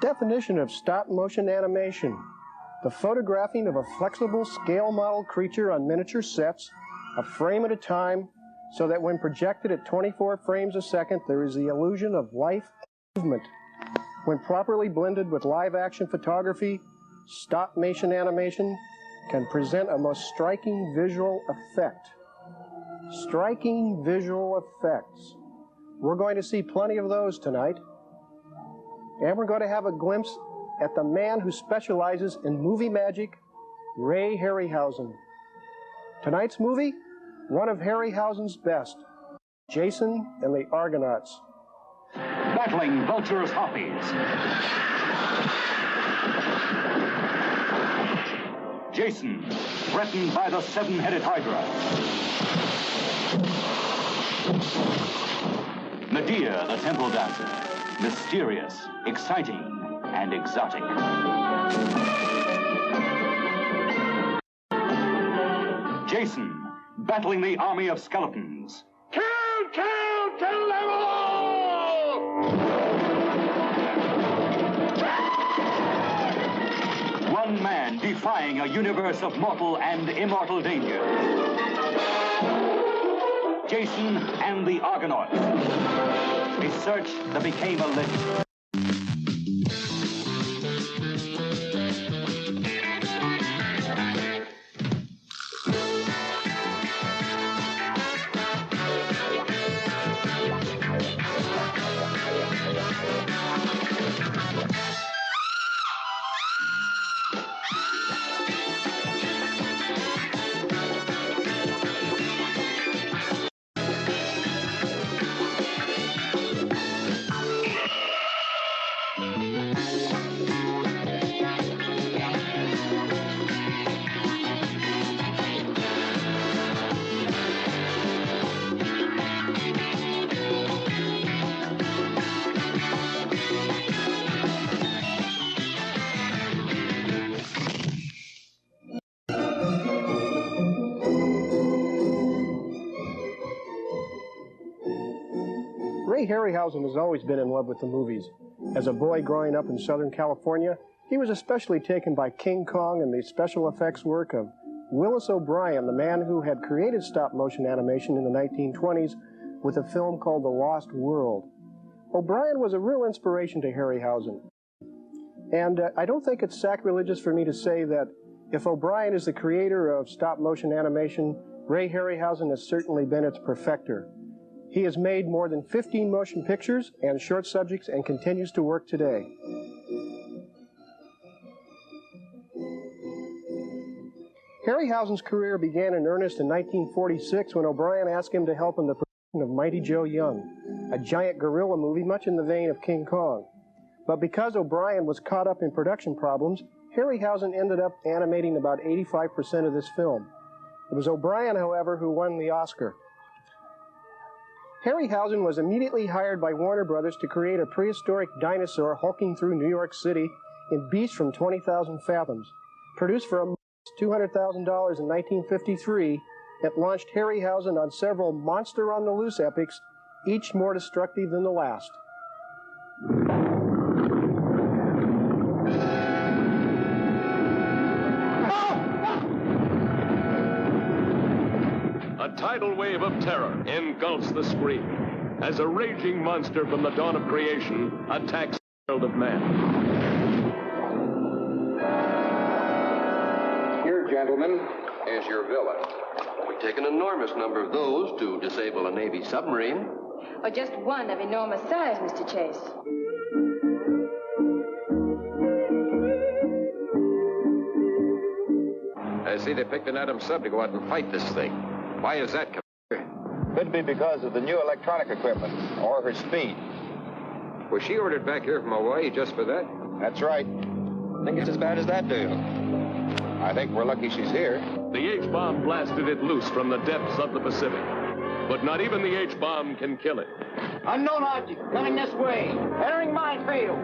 definition of stop-motion animation: the photographing of a flexible scale model creature on miniature sets, a frame at a time, so that when projected at 24 frames a second, there is the illusion of life and movement. When properly blended with live-action photography, stop-motion animation can present a most striking visual effect. Striking visual effects. We're going to see plenty of those tonight. And we're going to have a glimpse at the man who specializes in movie magic, Ray Harryhausen. Tonight's movie, one of Harryhausen's best, Jason and the Argonauts. Battling vulturous harpies. Jason, threatened by the seven-headed Hydra. Medea, the temple dancer, mysterious, exciting, and exotic. Jason, battling the army of skeletons. Count till them all! One man defying a universe of mortal and immortal dangers. Jason and the Argonauts. A search that became a legend. Ray Harryhausen has always been in love with the movies. As a boy growing up in Southern California, he was especially taken by King Kong and the special effects work of Willis O'Brien, the man who had created stop-motion animation in the 1920s with a film called The Lost World. O'Brien was a real inspiration to Harryhausen. And I don't think it's sacrilegious for me to say that if O'Brien is the creator of stop-motion animation, Ray Harryhausen has certainly been its perfecter. He has made more than 15 motion pictures and short subjects and continues to work today. Harryhausen's career began in earnest in 1946 when O'Brien asked him to help in the production of Mighty Joe Young, a giant gorilla movie much in the vein of King Kong. But because O'Brien was caught up in production problems, Harryhausen ended up animating about 85% of this film. It was O'Brien, however, who won the Oscar. Harryhausen was immediately hired by Warner Brothers to create a prehistoric dinosaur hulking through New York City in Beast from 20,000 Fathoms. Produced for $200,000 in 1953, it launched Harryhausen on several monster-on-the-loose epics, each more destructive than the last. A tidal wave of terror engulfs the screen as a raging monster from the dawn of creation attacks the world of man. Here, gentlemen, is your villain. We take an enormous number of those to disable a Navy submarine. Or just one of enormous size, Mr. Chase. I see they picked an Adam sub to go out and fight this thing. Why is that, Commander? Could be because of the new electronic equipment, or her speed. Was she ordered back here from Hawaii just for that? That's right. Think it's as bad as that, do you? I think we're lucky she's here. The H-bomb blasted it loose from the depths of the Pacific. But not even the H-bomb can kill it. Unknown object coming this way. Entering minefield.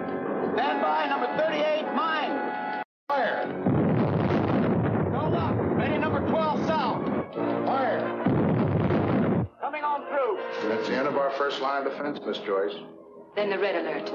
Stand by, number 38, mine. Fire! Go up. Ready, number 12, south. Fire! Coming on through. That's the end of our first line of defense, Miss Joyce. Then the red alert.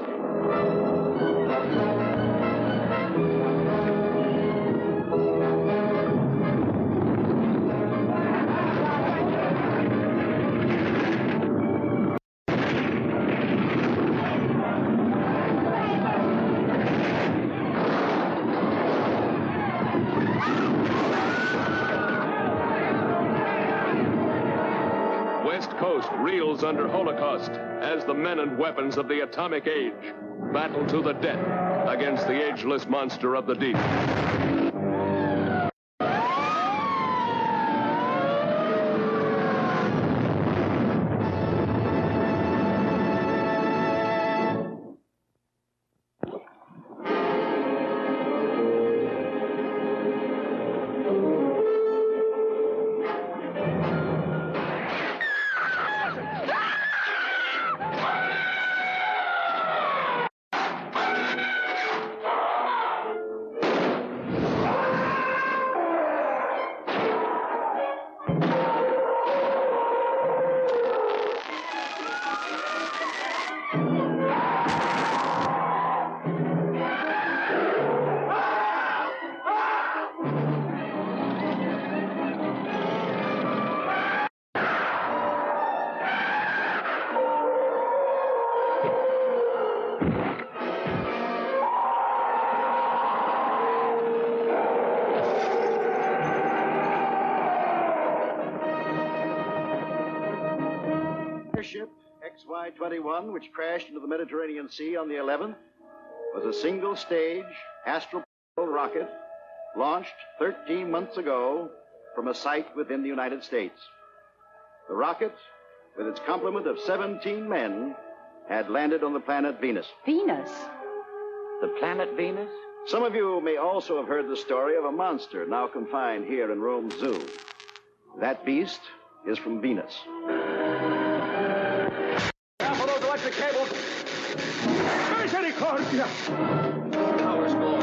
Ghost reels under Holocaust as the men and weapons of the atomic age battle to the death against the ageless monster of the deep. Ship XY-21, which crashed into the Mediterranean Sea on the 11th, was a single-stage astral rocket launched 13 months ago from a site within the United States. The rocket, with its complement of 17 men, had landed on the planet Venus. Venus? The planet Venus? Some of you may also have heard the story of a monster now confined here in Rome Zoo. That beast is from Venus. For those electric cables. Misericordia! Power school.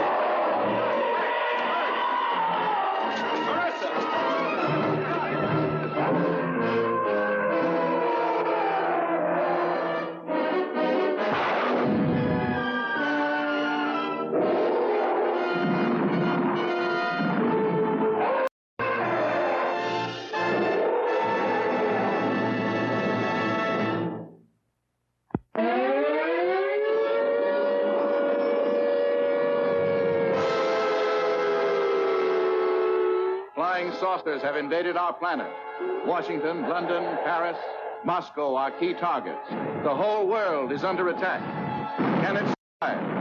Flying saucers have invaded our planet. Washington, London, Paris, Moscow are key targets. The whole world is under attack. Can it survive?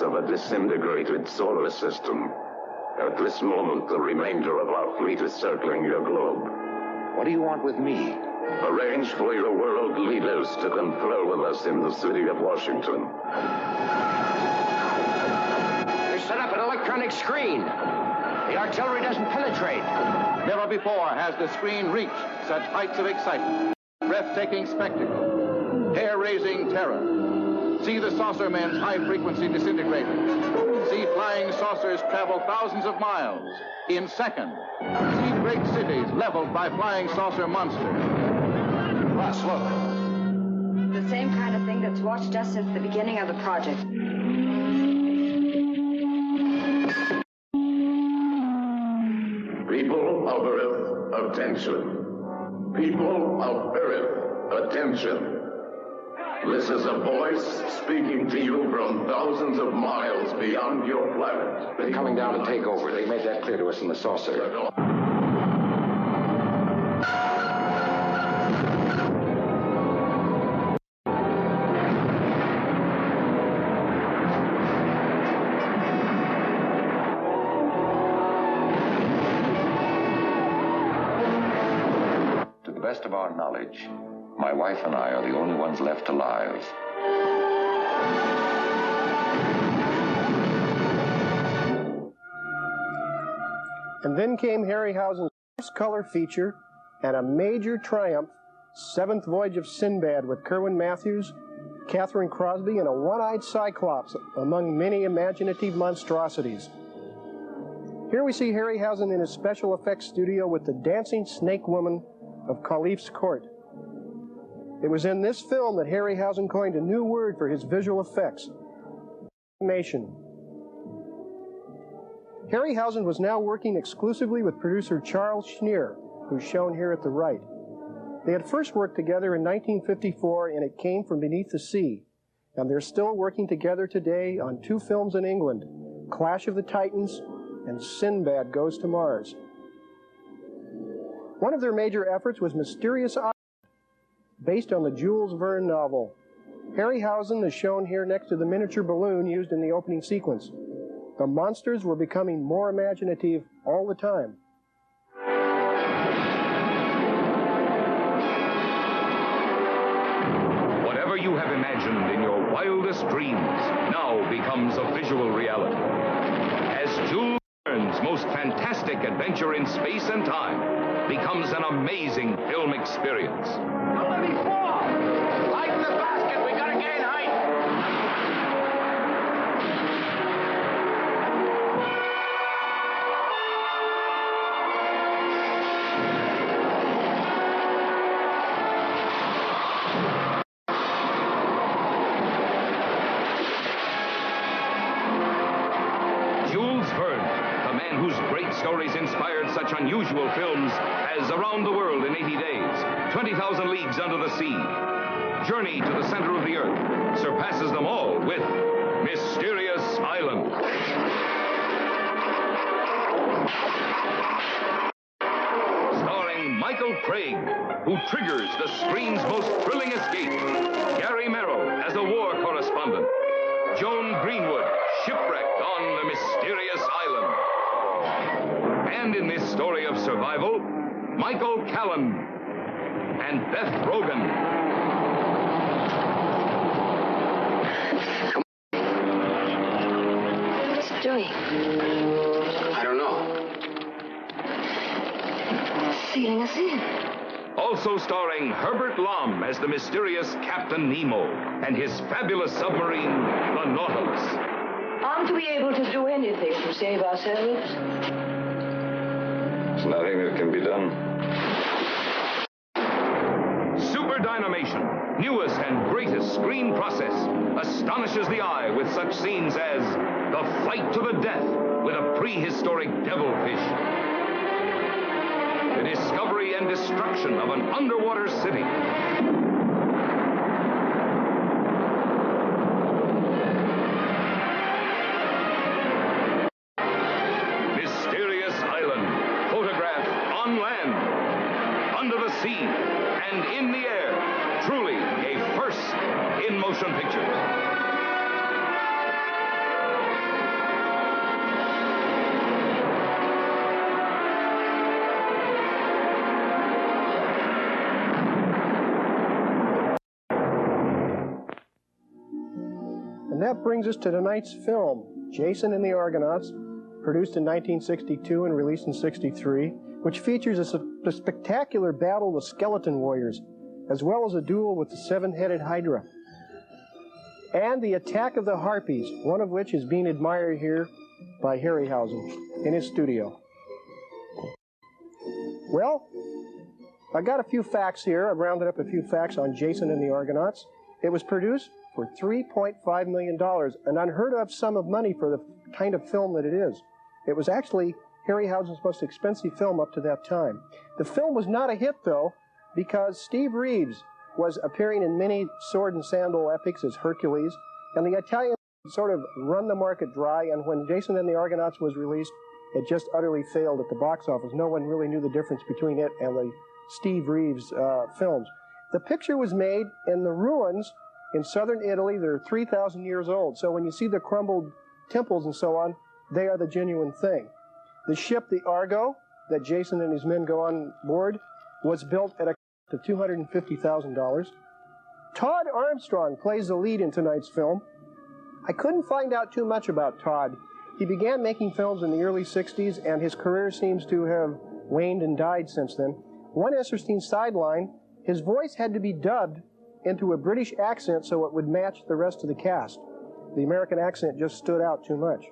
Of a disintegrated solar system. At this moment, the remainder of our fleet is circling your globe. What do you want with me? Arrange for your world leaders to confer with us in the city of Washington. They set up an electronic screen. The artillery doesn't penetrate. Never before has the screen reached such heights of excitement. Breathtaking spectacle. Hair-raising terror. See the saucer men's high-frequency disintegrators. See flying saucers travel thousands of miles in seconds. See great cities leveled by flying saucer monsters. Russ, look. The same kind of thing that's watched us since the beginning of the project. People of Earth, attention. People of Earth, attention. This is a voice speaking to you from thousands of miles beyond your planet. They're coming down to take over. They made that clear to us in the saucer. To the best of our knowledge, my wife and I are the only ones left alive. And then came Harryhausen's first color feature and a major triumph, Seventh Voyage of Sinbad with Kerwin Matthews, Catherine Crosby, and a one-eyed Cyclops among many imaginative monstrosities. Here we see Harryhausen in his special effects studio with the dancing snake woman of Caliph's court. It was in this film that Harryhausen coined a new word for his visual effects, animation. Harryhausen was now working exclusively with producer Charles Schneer, who's shown here at the right. They had first worked together in 1954 in It Came From Beneath the Sea, and they're still working together today on two films in England, Clash of the Titans and Sinbad Goes to Mars. One of their major efforts was Mysterious Island, based on the Jules Verne novel. Harryhausen is shown here next to the miniature balloon used in the opening sequence. The monsters were becoming more imaginative all the time. Whatever you have imagined in your wildest dreams now becomes a visual reality. As Jules Verne's most fantastic adventure in space and time becomes an amazing film experience. Don't let me fall! Lighten the basket, we gotta gain height! Jules Verne, the man whose great stories inspired such unusual films as Around the World in 80 Days, 20,000 Leagues Under the Sea, Journey to the Center of the Earth, surpasses them all with Mysterious Island. Starring Michael Craig, who triggers the screen's most thrilling escape, Gary Merrill as a war correspondent, Joan Greenwood, shipwrecked on the Mysterious Island. And in this story of survival, Michael Callan and Beth Rogan. What's it doing? I don't know. Sealing us in. Also starring Herbert Lom as the mysterious Captain Nemo and his fabulous submarine, the Nautilus. Aren't we able to do anything to save ourselves? There's nothing that can be done. Super Dynamation, newest and greatest screen process, astonishes the eye with such scenes as the fight to the death with a prehistoric devilfish, the discovery and destruction of an underwater city, Mysterious Island, photographed on land, under the sea, and in the air. Truly a first in motion pictures. And that brings us to tonight's film, Jason and the Argonauts, produced in 1962 and released in '63, which features a spectacular battle with skeleton warriors, as well as a duel with the seven-headed Hydra. And the attack of the Harpies, one of which is being admired here by Harryhausen in his studio. Well, I got a few facts here. I've rounded up a few facts on Jason and the Argonauts. It was produced for $3.5 million, an unheard of sum of money for the kind of film that it is. It was actually Harryhausen's most expensive film up to that time. The film was not a hit, though, because Steve Reeves was appearing in many sword and sandal epics as Hercules, and the Italians sort of run the market dry, and when Jason and the Argonauts was released, it just utterly failed at the box office. No one really knew the difference between it and the Steve Reeves films. The picture was made in the ruins in southern Italy. They're 3,000 years old, so when you see the crumbled temples and so on, they are the genuine thing. The ship, the Argo, that Jason and his men go on board, was built at a cost of $250,000. Todd Armstrong plays the lead in tonight's film. I couldn't find out too much about Todd. He began making films in the early 60s, and his career seems to have waned and died since then. One interesting sideline, his voice had to be dubbed into a British accent so it would match the rest of the cast. The American accent just stood out too much.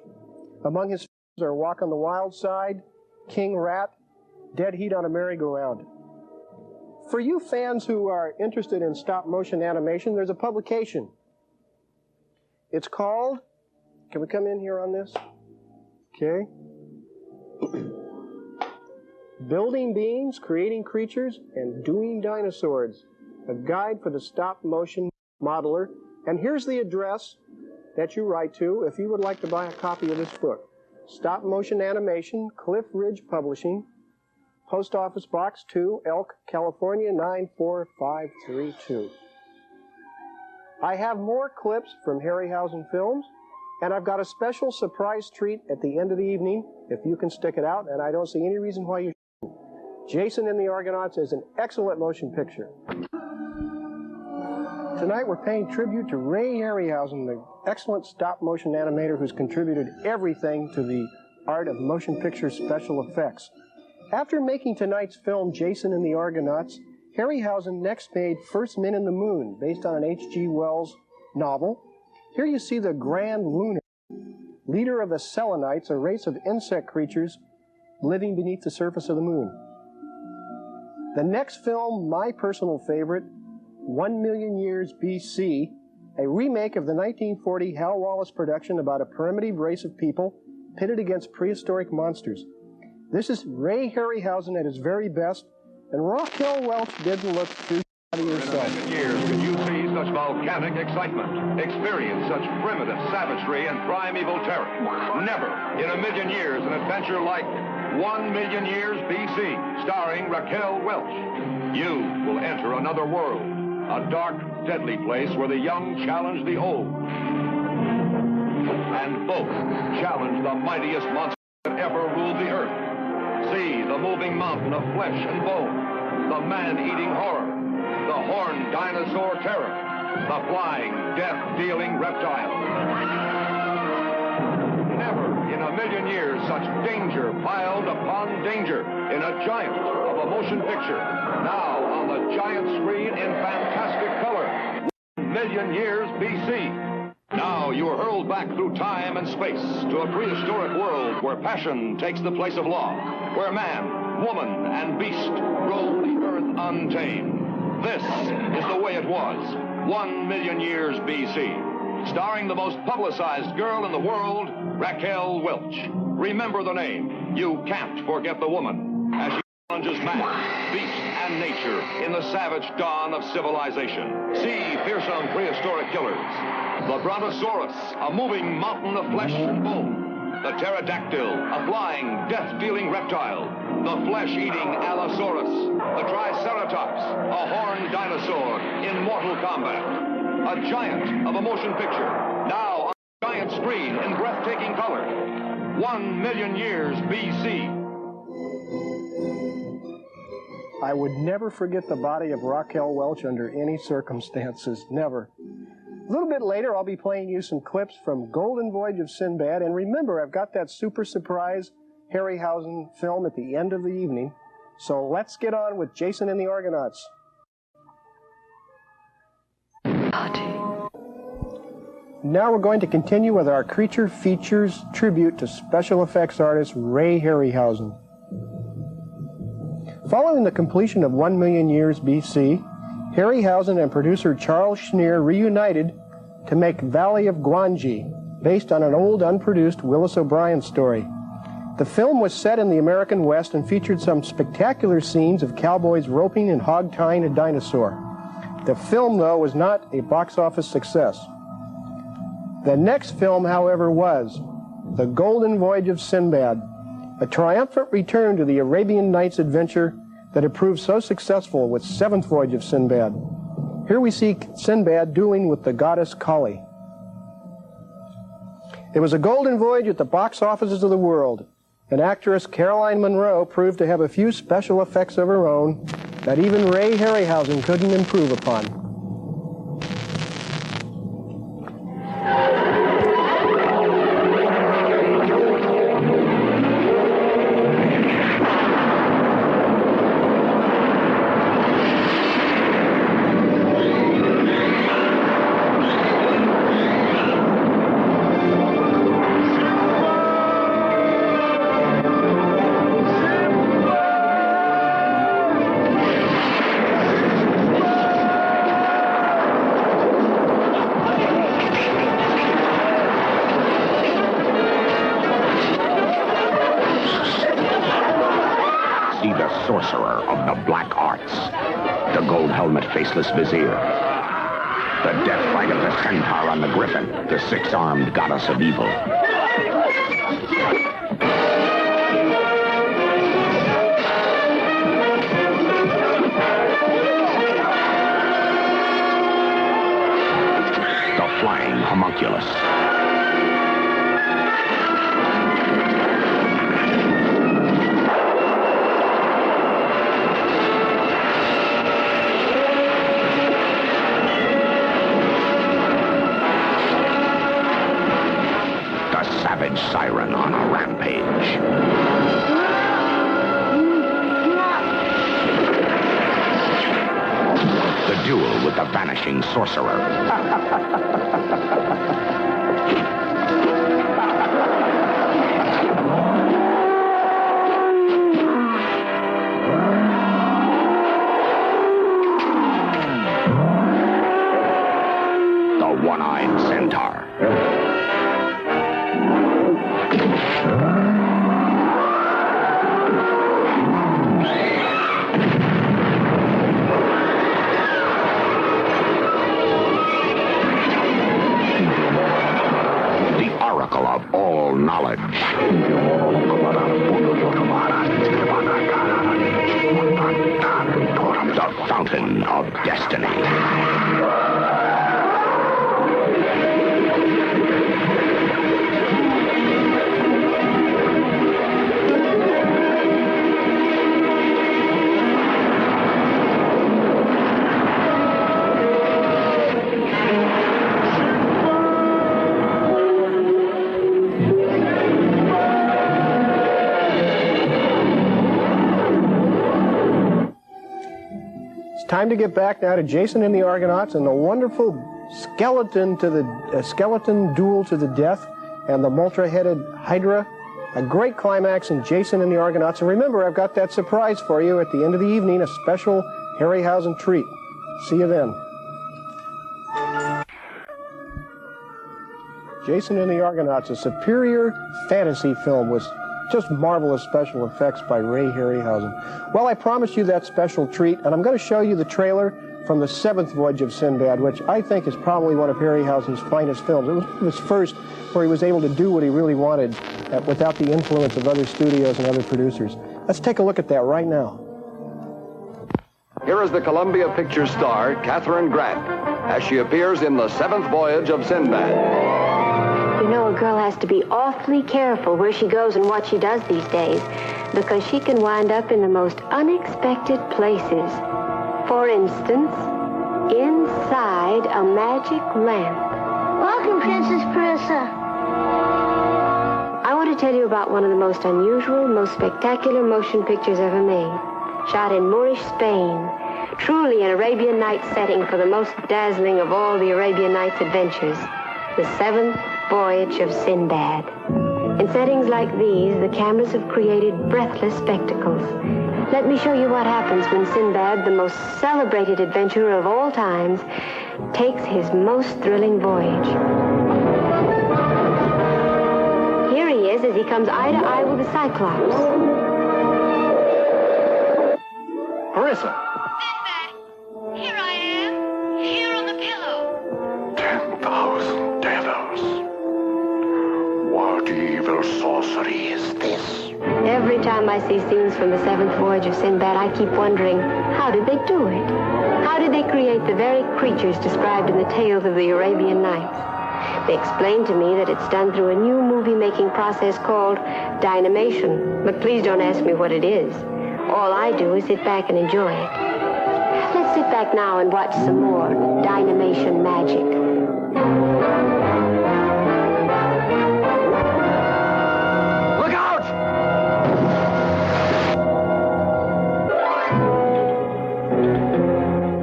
Among his films are Walk on the Wild Side, King Rat, Dead Heat on a Merry-Go-Round. For you fans who are interested in stop-motion animation, there's a publication. It's called, can we come in here on this? Okay. Building Beings, Creating Creatures, and Doing Dinosaurs, a guide for the stop-motion modeler. And here's the address that you write to if you would like to buy a copy of this book. Stop Motion Animation, Cliff Ridge Publishing, Post Office Box 2, Elk, California 94532. I have more clips from Harryhausen Films, and I've got a special surprise treat at the end of the evening, if you can stick it out, and I don't see any reason why you shouldn't. Jason and the Argonauts is an excellent motion picture. Tonight we're paying tribute to Ray Harryhausen, the excellent stop-motion animator who's contributed everything to the art of motion picture special effects. After making tonight's film, Jason and the Argonauts, Harryhausen next made First Men in the Moon, based on an H.G. Wells novel. Here you see the Grand Lunar, leader of the Selenites, a race of insect creatures living beneath the surface of the moon. The next film, my personal favorite, 1 Million Years B.C., a remake of the 1940 Hal Wallace production about a primitive race of people pitted against prehistoric monsters. This is Ray Harryhausen at his very best, and Raquel Welch didn't look too shabby herself. In a million years, could you see such volcanic excitement, experience such primitive savagery and primeval terror? Never in a million years an adventure like 1 Million Years B.C., starring Raquel Welch. You will enter another world, a dark, deadly place where the young challenge the old. And both challenge the mightiest monster that ever ruled the earth. See the moving mountain of flesh and bone, the man-eating horror, the horned dinosaur terror, the flying, death-dealing reptile. Never in a million years such danger piled upon danger in a giant of a motion picture. Now on the giant screen in fantastic color. 1 million years B.C. Now you are hurled back through time and space to a prehistoric world where passion takes the place of law, where man, woman, and beast roam the earth untamed. This is the way it was 1 million years B.C. Starring the most publicized girl in the world, Raquel Welch. Remember the name. You can't forget the woman as she challenges man, beast, and nature in the savage dawn of civilization. See fearsome prehistoric killers. The Brontosaurus, a moving mountain of flesh and bone. The pterodactyl, a flying, death-dealing reptile. The flesh-eating Allosaurus. The Triceratops, a horned dinosaur in mortal combat. A giant of a motion picture, now on a giant screen in breathtaking color. 1 million years B.C. I would never forget the body of Raquel Welch under any circumstances, never. A little bit later, I'll be playing you some clips from Golden Voyage of Sinbad, and remember, I've got that super surprise Harryhausen film at the end of the evening, so let's get on with Jason and the Argonauts. Now we're going to continue with our Creature Features tribute to special effects artist Ray Harryhausen. Following the completion of 1 Million Years B.C., Harryhausen and producer Charles Schneer reunited to make Valley of Gwangi, based on an old unproduced Willis O'Brien story. The film was set in the American West and featured some spectacular scenes of cowboys roping and hog-tying a dinosaur. The film, though, was not a box office success. The next film, however, was The Golden Voyage of Sinbad, a triumphant return to the Arabian Nights adventure that had proved so successful with Seventh Voyage of Sinbad. Here we see Sinbad dueling with the goddess Kali. It was a golden voyage at the box offices of the world, and actress Caroline Munro proved to have a few special effects of her own that even Ray Harryhausen couldn't improve upon. hearts. The gold helmet, faceless vizier. The death flag of the centaur on the griffin. The six-armed goddess of evil. The flying homunculus. Savage siren on a rampage. The duel with the vanishing sorcerer. The one-eyed centaur. Of all knowledge. The fountain of destiny. Time to get back now to Jason and the Argonauts and the wonderful skeleton duel to the death and the multi-headed Hydra. A great climax in Jason and the Argonauts. And remember, I've got that surprise for you at the end of the evening, a special Harryhausen treat. See you then. Jason and the Argonauts, a superior fantasy film with just marvelous special effects by Ray Harryhausen. Well, I promised you that special treat, and I'm going to show you the trailer from the 7th Voyage of Sinbad, which I think is probably one of Harryhausen's finest films. It was his first where he was able to do what he really wanted without the influence of other studios and other producers. Let's take a look at that right now. Here is the Columbia Pictures star, Catherine Grant, as she appears in the 7th Voyage of Sinbad. You know, a girl has to be awfully careful where she goes and what she does these days, because she can wind up in the most unexpected places. For instance, inside a magic lamp. Welcome, Princess Parissa. I want to tell you about one of the most unusual, most spectacular motion pictures ever made. Shot in Moorish Spain. Truly an Arabian Nights setting for the most dazzling of all the Arabian Nights adventures. The 7th Voyage of Sinbad. In settings like these, the cameras have created breathless spectacles. Let me show you what happens when Sinbad, the most celebrated adventurer of all times, takes his most thrilling voyage. Here he is as he comes eye to eye with the Cyclops. Parissa. Sinbad, here I am, here on the pillow. 10,000 devils. What evil sorcery is this? Every time I see scenes from the 7th Voyage of Sinbad, I keep wondering, how did they do it? How did they create the very creatures described in the tales of the Arabian Nights? They explained to me that it's done through a new movie-making process called dynamation. But please don't ask me what it is. All I do is sit back and enjoy it. Let's sit back now and watch some more dynamation magic. Look out!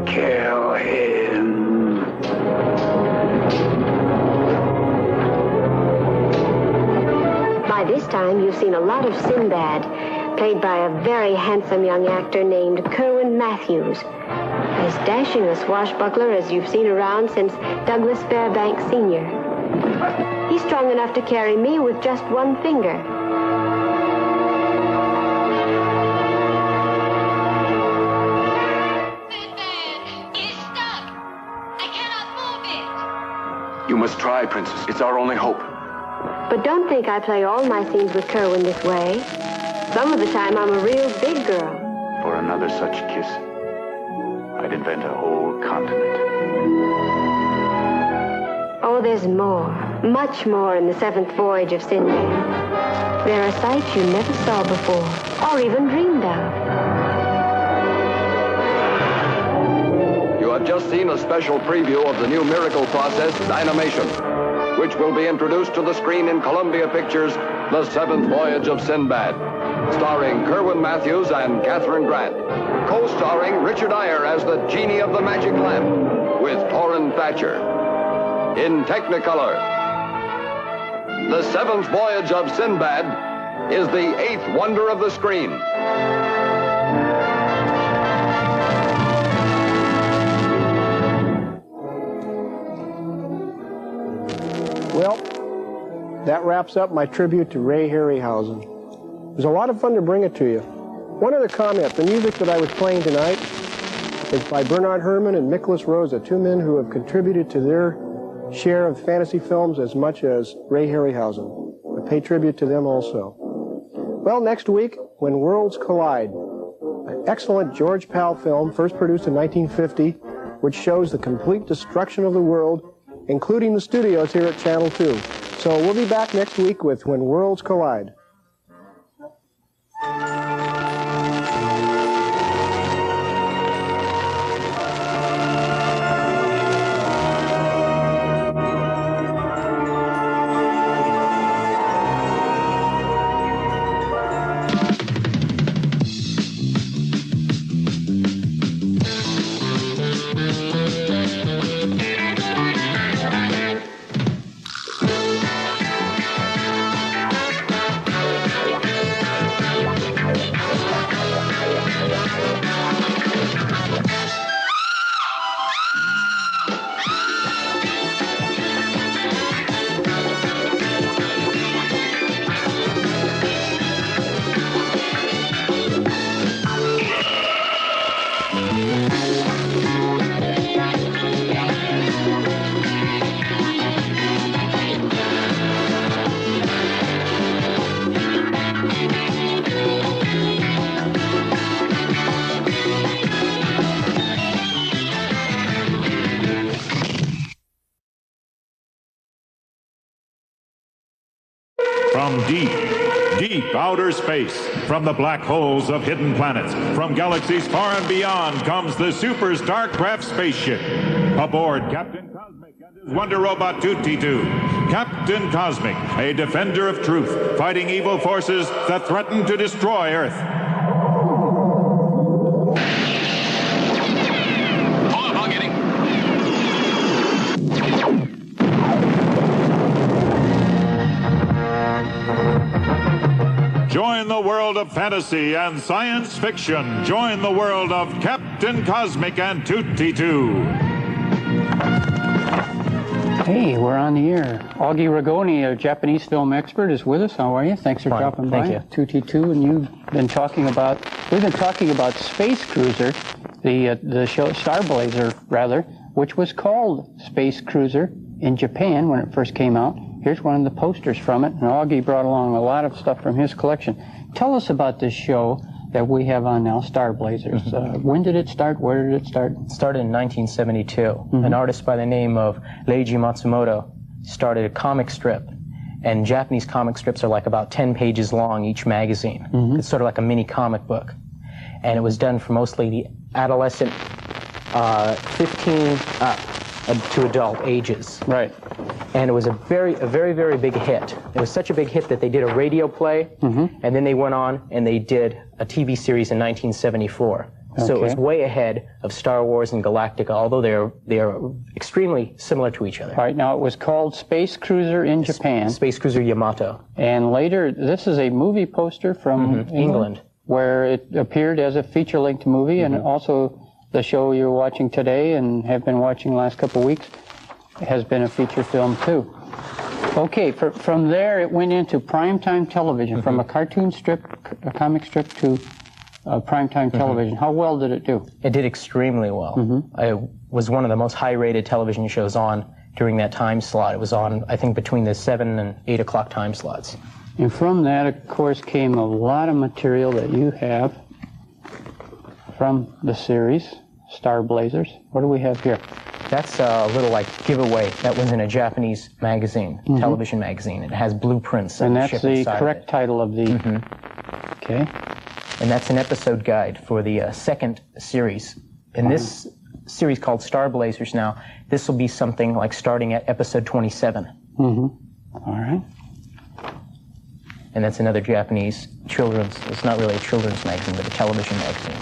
Kill him. By this time, you've seen a lot of Sinbad, played by a very handsome young actor named Kerwin Matthews. As dashing a swashbuckler as you've seen around since Douglas Fairbanks Sr. He's strong enough to carry me with just one finger. You must try, Princess. It's our only hope. But don't think I play all my scenes with Kerwin this way. Some of the time I'm a real big girl. For another such kiss, I'd invent a whole continent. Oh, there's more, much more in the seventh voyage of Sinbad. There are sights you never saw before, or even dreamed of. You have just seen a special preview of the new miracle process, Dynamation, which will be introduced to the screen in Columbia Pictures' The Seventh Voyage of Sinbad, starring Kerwin Matthews and Catherine Grant, co-starring Richard Eyre as the genie of the magic lamp, with Torrin Thatcher. In Technicolor, The Seventh Voyage of Sinbad is the eighth wonder of the screen. Well, that wraps up my tribute to Ray Harryhausen. It was a lot of fun to bring it to you. One other comment, the music that I was playing tonight is by Bernard Herrmann and Nicholas Rosa, two men who have contributed to their share of fantasy films as much as Ray Harryhausen. I pay tribute to them also. Well, next week, When Worlds Collide, an excellent George Pal film, first produced in 1950, which shows the complete destruction of the world, including the studios here at Channel 2. So we'll be back next week with When Worlds Collide. From deep, deep outer space, from the black holes of hidden planets, from galaxies far and beyond comes the super Starcraft spaceship. Aboard Captain Cosmic and his wonder robot 2T2. Captain Cosmic, a defender of truth, fighting evil forces that threaten to destroy Earth. Join the world of fantasy and science fiction. Join the world of Captain Cosmic and 2T2. Hey, we're on the air. Augie Ragoni, a Japanese film expert, is with us. How are you? Thanks for dropping by. Thank you. 2T2, and we've been talking about Space Cruiser, the show Star Blazer, rather, which was called Space Cruiser in Japan when it first came out. Here's one of the posters from it, and Augie brought along a lot of stuff from his collection. Tell us about this show that we have on now, Star Blazers. When did it start? Where did it start? It started in 1972. An artist by the name of Leiji Matsumoto started a comic strip, and Japanese comic strips are like about 10 pages long each magazine. It's sort of like a mini comic book. And it was done for mostly the adolescent 15 up to adult ages. Right. And it was a very, very big hit. It was such a big hit that they did a radio play, and then they went on and they did a TV series in 1974. So it was way ahead of Star Wars and Galactica, although they are extremely similar to each other. All right, now it was called Space Cruiser in Japan. Space Cruiser Yamato. And later, this is a movie poster from England, where it appeared as a feature-length movie, and also the show you're watching today and have been watching the last couple of weeks has been a feature film too. Okay, from there it went into primetime television, from a cartoon strip, a comic strip, to primetime television. How well did it do? It did extremely well. It was one of the most high-rated television shows on, during that time slot. It was on, I think, between the 7 and 8 o'clock time slots. And from that, of course, came a lot of material that you have from the series, Star Blazers. What do we have here? That's a little like giveaway. That was in a Japanese magazine, television magazine. It has blueprints. And that's the correct title of the... Okay. And that's an episode guide for the second series. In this series called Star Blazers now, this will be something like starting at episode 27. All right. And that's another Japanese children's, it's not really a children's magazine, but a television magazine.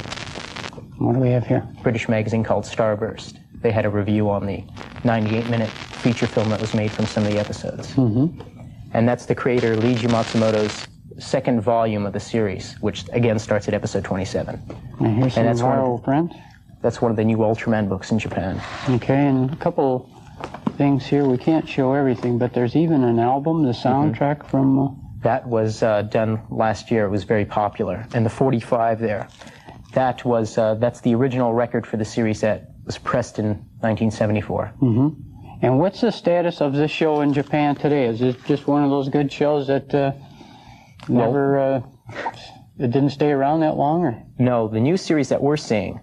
What do we have here? British magazine called Starburst. They had a review on the 98-minute feature film that was made from some of the episodes. And that's the creator, Leiji Matsumoto's second volume of the series, which again starts at episode 27. And here's some viral prints. That's one of the new Ultraman books in Japan. Okay, and a couple things here. We can't show everything, but there's even an album, the soundtrack from... That was done last year. It was very popular. And the 45 there, that was, that's the original record for the series that was pressed in 1974. And what's the status of this show in Japan today? Is it just one of those good shows that it didn't stay around that long? Or? No, the new series that we're seeing,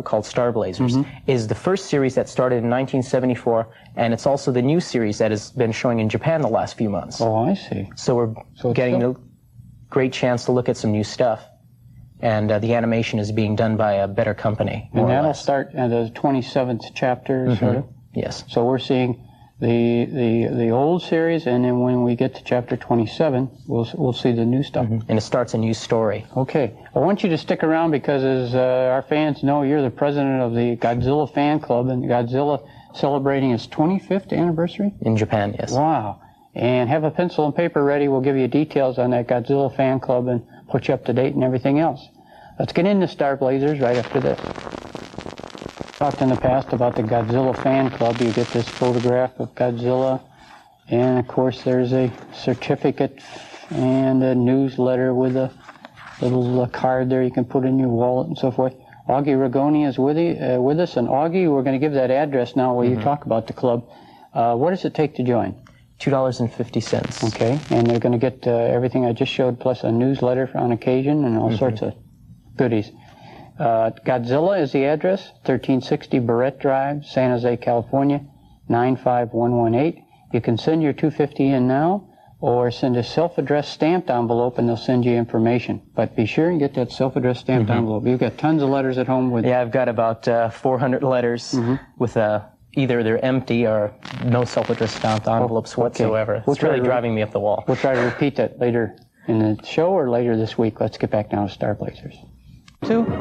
called Star Blazers, is the first series that started in 1974, and it's also the new series that has been showing in Japan the last few months. Oh, I see. So we're getting a great chance to look at some new stuff. And the animation is being done by a better company. And that'll start at the 27th chapter, sort of? Yes. So we're seeing the old series, and then when we get to chapter 27, we'll see the new stuff. And it starts a new story. Okay. I want you to stick around because, as our fans know, you're the president of the Godzilla fan club, and Godzilla celebrating its 25th anniversary? In Japan, yes. Wow. And have a pencil and paper ready. We'll give you details on that Godzilla fan club and put you up to date and everything else. Let's get into Star Blazers right after this. Talked in the past about the Godzilla fan club. You get this photograph of Godzilla, and of course there's a certificate and a newsletter with a little card there you can put in your wallet and so forth. Augie Ragoni is with us, and Augie, we're going to give that address now while you talk about the club. What does it take to join? $2.50. Okay, and they're going to get everything I just showed, plus a newsletter on occasion and all sorts of goodies. Godzilla is the address, 1360 Barrett Drive, San Jose, California, 95118. You can send your $2.50 in now, or send a self-addressed stamped envelope and they'll send you information. But be sure and get that self-addressed stamped envelope. You've got tons of letters at home with... Yeah, I've got about 400 letters with either they're empty or no self-addressed stamped envelopes whatsoever. It's really driving me up the wall. We'll try to repeat that later in the show or later this week. Let's get back now to Star Blazers. Come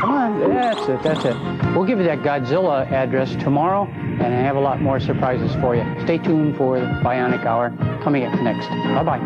on, that's it. We'll give you that Godzilla address tomorrow, and I have a lot more surprises for you. Stay tuned for the Bionic Hour coming up next. Bye-bye.